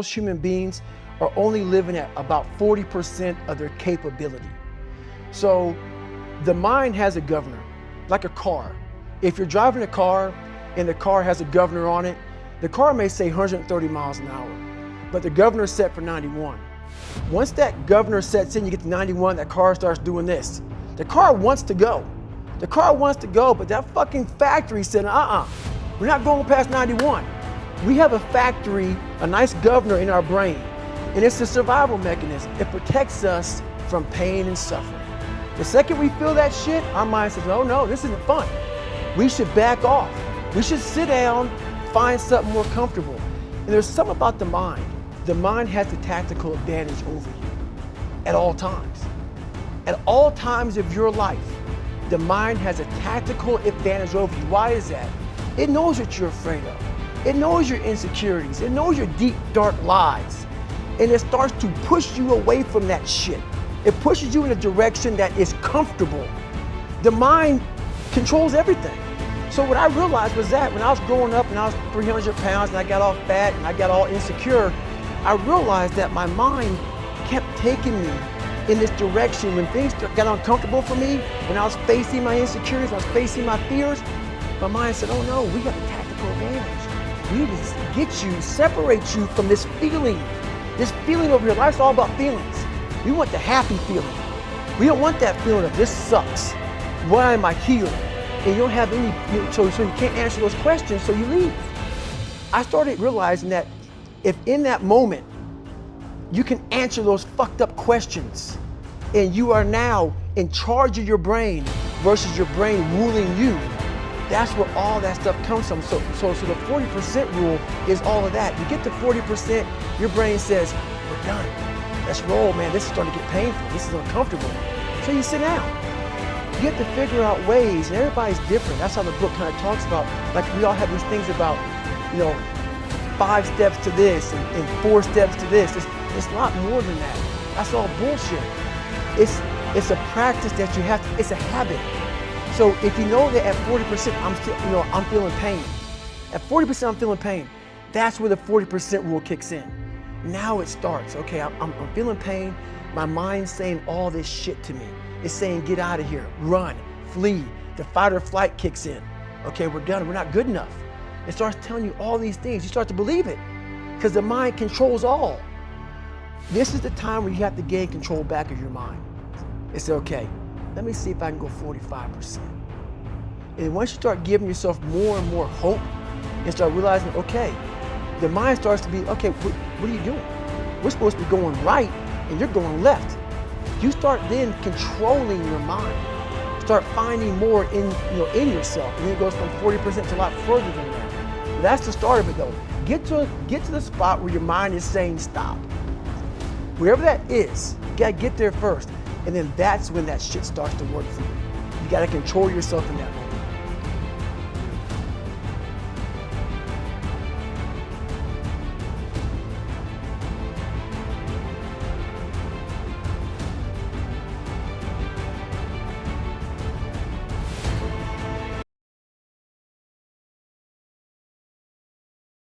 most human beings are only living at about 40% of their capability. So the mind has a governor, like a car. If you're driving a car and the car has a governor on it, the car may say 130 miles an hour, but the governor is set for 91. Once that governor sets in, you get to 91, that car starts doing this. The car wants to go. The car wants to go, but that fucking factory said, we're not going past 91. We have a factory, a nice governor in our brain, and it's a survival mechanism. It protects us from pain and suffering. The second we feel that shit, our mind says, oh no, this isn't fun. We should back off. We should sit down, find something more comfortable. And there's something about the mind. The mind has the tactical advantage over you at all times. At all times of your life, the mind has a tactical advantage over you. Why is that? It knows what you're afraid of. It knows your insecurities. It knows your deep, dark lies. And it starts to push you away from that shit. It pushes you in a direction that is comfortable. The mind controls everything. So what I realized was that when I was growing up and I was 300 pounds and I got all fat and I got all insecure, I realized that my mind kept taking me in this direction. When things got uncomfortable for me, when I was facing my insecurities, I was facing my fears, my mind said, oh no, we got the tactical advantage. We need to get you, separate you from this feeling over here. Life's all about feelings. We want the happy feeling. We don't want that feeling of this sucks. Why am I here? And you don't have any, so you can't answer those questions, so you leave. I started realizing that if in that moment you can answer those fucked up questions and you are now in charge of your brain versus your brain ruling you, that's where all that stuff comes from. So the 40% rule is all of that. You get to 40%, your brain says, we're done. Let's roll, man. This is starting to get painful. This is uncomfortable. So you sit down. You have to figure out ways, and everybody's different. That's how the book kind of talks about, like we all have these things about, 5 steps to this and 4 steps to this. It's a lot more than that. That's all bullshit. It's a practice that you have to, it's a habit. So if you know that at 40% I'm feeling pain. At 40% I'm feeling pain. That's where the 40% rule kicks in. Now it starts. Okay, I'm feeling pain. My mind's saying all this shit to me. It's saying get out of here, run, flee. The fight or flight kicks in. Okay, we're done. We're not good enough. It starts telling you all these things. You start to believe it because the mind controls all. This is the time where you have to gain control back of your mind. It's okay. Let me see if I can go 45%. And once you start giving yourself more and more hope and start realizing, okay, the mind starts to be, okay, what are you doing? We're supposed to be going right and you're going left. You start then controlling your mind. Start finding more in yourself. And then it goes from 40% to a lot further than that. But that's the start of it though. Get to the spot where your mind is saying stop. Wherever that is, you gotta get there first. And then that's when that shit starts to work for you. You gotta control yourself in that moment.